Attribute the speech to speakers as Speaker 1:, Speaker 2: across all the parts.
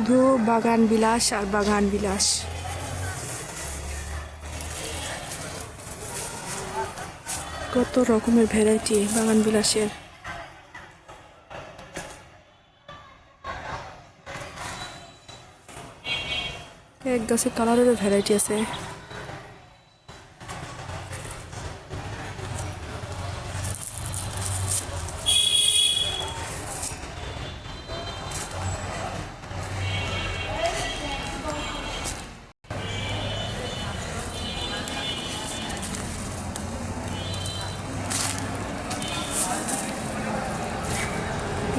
Speaker 1: শুধু বাগান বিলাস আর বাগান বিলাস। কত রকমের ভ্যারাইটি বাগান বিলাসের। এক গাছে কালারেরও ভ্যারাইটি আছে।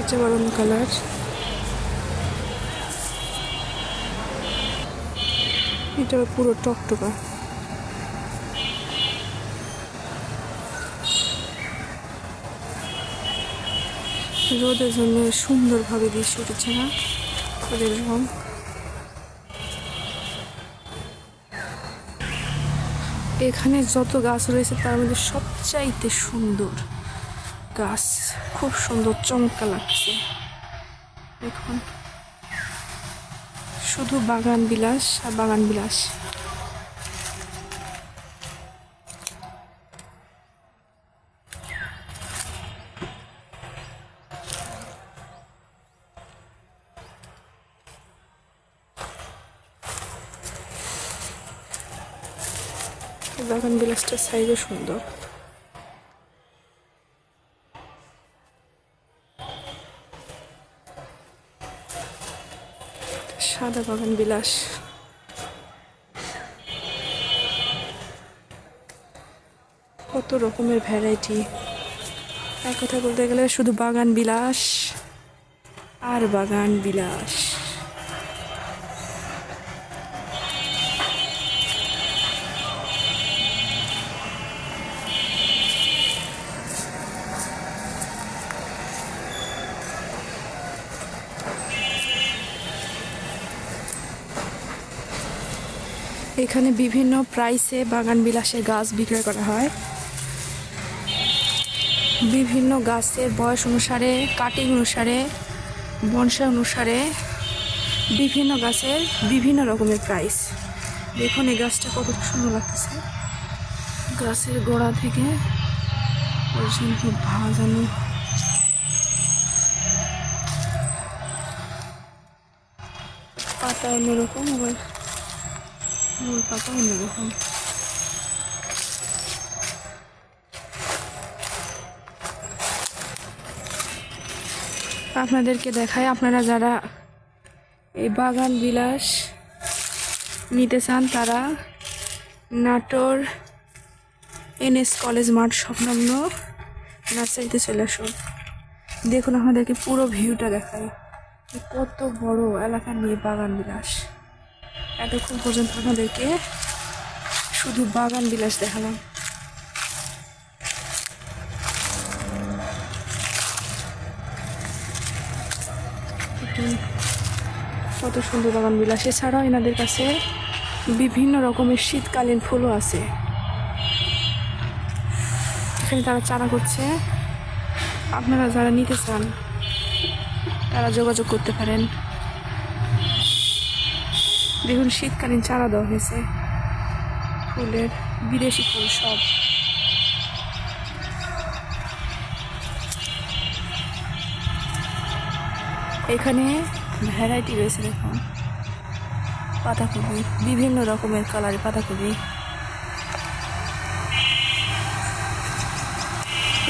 Speaker 1: এটা বাদাম কালার, এটা পুরো টকটকা। রোদের জন্য সুন্দরভাবে দৃশ্য উঠেছে না ফুলের রং। এখানে যত গাছ রয়েছে তার মধ্যে সবচাইতে সুন্দর গাছ, খুব সুন্দর চমৎকার লাগছে। দেখুন শুধু বাগান বিলাস আর বাগান বিলাস। বাগান বিলাসটার সাইজও সুন্দর। সাদা বাগান বিলাস, কত রকমের ভ্যারাইটি। এক কথা বলতে গেলে শুধু বাগান বিলাস আর বাগান বিলাস। এখানে বিভিন্ন প্রাইসে বাগান বিলাসের গাছ বিক্রয় করা হয়। বিভিন্ন গাছের বয়স অনুসারে, কাটিং অনুসারে, বনসাই অনুসারে বিভিন্ন গাছের বিভিন্ন রকমের প্রাইস। দেখুন এই গাছটা কত সুন্দর লাগতেছে। গাছের গোড়া থেকে পর্যন্ত ভাজানো। পাতা অন্যরকম, আবার মূল পাতা অন্যরকম। আপনাদেরকে দেখায়, আপনারা যারা এই বাগান বিলাস নিতে চান তারা নাটোর NS কলেজ মাঠ সংলগ্ন নার্সারিতে চলে আসুন। দেখুন আপনাদেরকে পুরো ভিউটা দেখায়, কত বড় এলাকা নিয়ে বাগান বিলাস। এতক্ষণ পর্যন্ত আপনাদেরকে শুধু বাগান বিলাস দেখালাম। কত সুন্দর বাগান বিলাস। এছাড়াও এনাদের কাছে বিভিন্ন রকমের শীতকালীন ফুলও আছে। এখানে তারা চারা করছে, আপনারা যারা নিতে চান তারা যোগাযোগ করতে পারেন। দেখুন শীতকালীন চারা দেওয়া হয়েছে ফুলের, বিদেশি ফুল সব। এখানে ভ্যারাইটি রয়েছে, দেখুন পাতাকপি, বিভিন্ন রকমের কালারের পাতাকপি।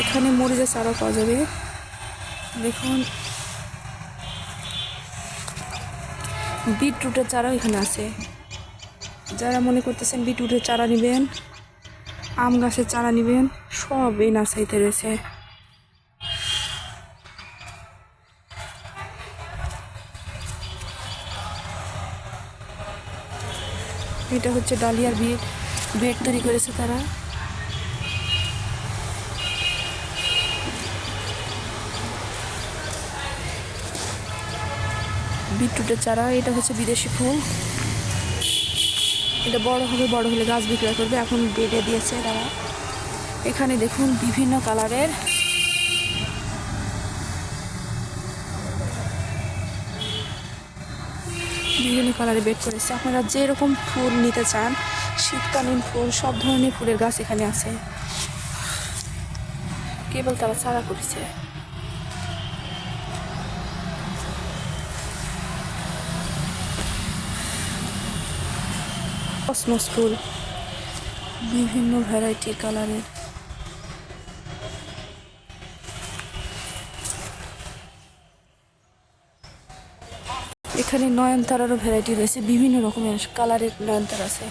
Speaker 1: এখানে মরিচের চারাও পাওয়া যাবে। দেখুন বিটরুটের চারাও এখানে আছে। যারা মনে করতেছেন বিটরুটের চারা নেবেন, আম গাছের চারা নেবেন, সব এই নার্সারিতে রয়েছে। এটা হচ্ছে ডালিয়ার বেড তৈরি করেছে তারা। বিটরুটের চারা, এটা হচ্ছে বিদেশি ফুল। এটা বড় হবে, বড় হলে গাছ বিক্রয় করবে। এখন বেডে দিয়েছে তারা। এখানে দেখুন বিভিন্ন কালারের বিভিন্ন কালারে বেড করেছে। আপনারা যেরকম ফুল নিতে চান, শীতকালীন ফুল, সব ধরনের ফুলের গাছ এখানে আছে। কেবল তারা চারা করেছে। কসমস ফুল বিভিন্ন ভ্যারাইটি কালারের। এখানে নয়নতারারও ভ্যারাইটি রয়েছে, বিভিন্ন রকমের কালারের নয়নতারা আছে।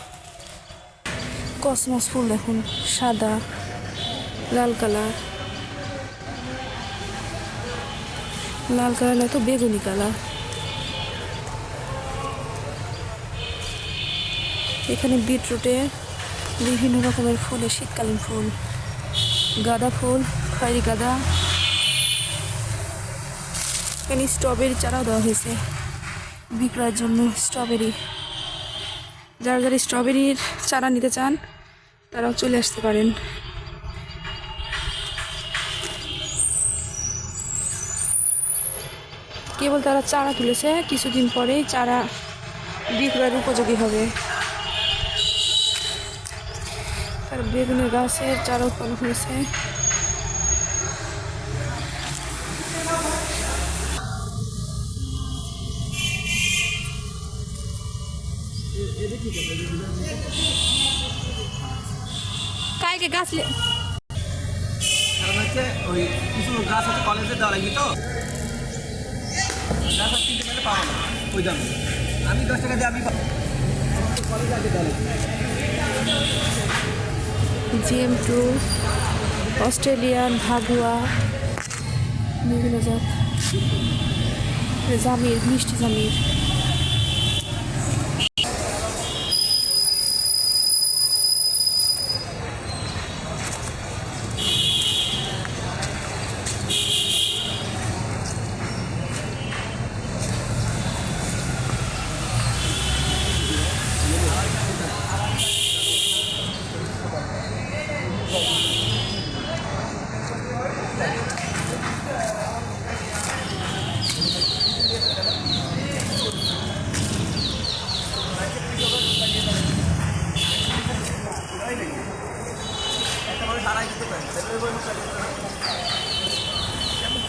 Speaker 1: কসমস ফুল দেখুন, সাদা, লাল কালার, লাল কালার না তো বেগুনি কালার। এখানে বিটরুটে বিভিন্ন রকমের ফুলের শীতকালীন ফুল, গাঁদা ফুল, খয়েরি গাঁদা। এখানে স্ট্রবেরি চারাও দেওয়া হয়েছে বিক্রয়ের জন্য। স্ট্রবেরি, যারা যারা স্ট্রবেরির চারা নিতে চান তারাও চলে আসতে পারেন। কেবল তারা চারা তুলেছে, কিছুদিন পরেই চারা বিক্রয়ের উপযোগী হবে। তার বেগুনের গাছের চারা উৎপন্ন হয়েছে। কালকে গাছ
Speaker 2: ওই কিছু গাছ আছে কলেজে দেওয়া লাগবে তো, গাছ আর কিনতে পেলে পাওয়া না ওই দামে। আমি 10 টাকা দিয়ে আমি কলেজে আগে দেওয়া লাগবে।
Speaker 1: GM2, অস্ট্রেলিয়ান ভাগুয়া, বিভিন্ন জাত, জামির, মিষ্টি জামির।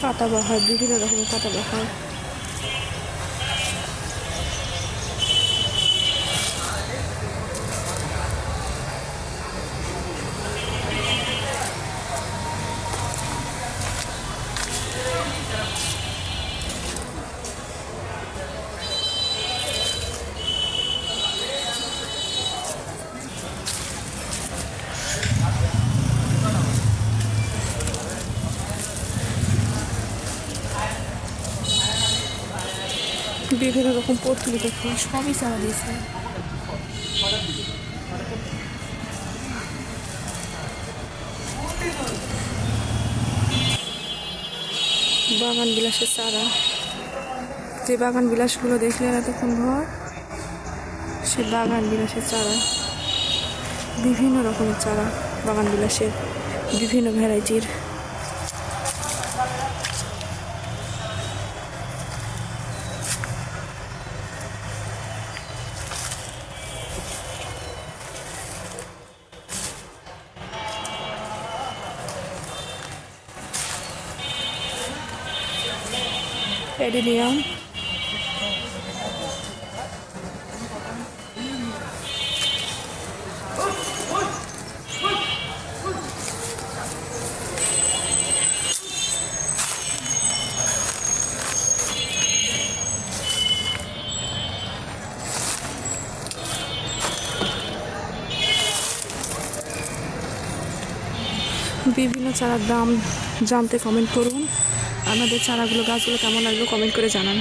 Speaker 1: পাতাবাহার, বিভিন্ন রকমের পাতাবাহার। বিভিন্ন রকম পর্তুলিকা ফুল সবই চারা দিয়েছে। বাগান বিলাসের চারা, যে বাগান বিলাসগুলো দেখলেন এতক্ষণ ভর, সে বাগান বিলাসের চারা। বিভিন্ন রকমের চারা বাগান বিলাসের, বিভিন্ন ভ্যারাইটির। অ্যাডিনিয়াম, বিভিন্ন চারার দাম জানতে কমেন্ট করুন। আমাদের চারাগুলো, গাছগুলো কেমন লাগলো কমেন্ট করে জানান।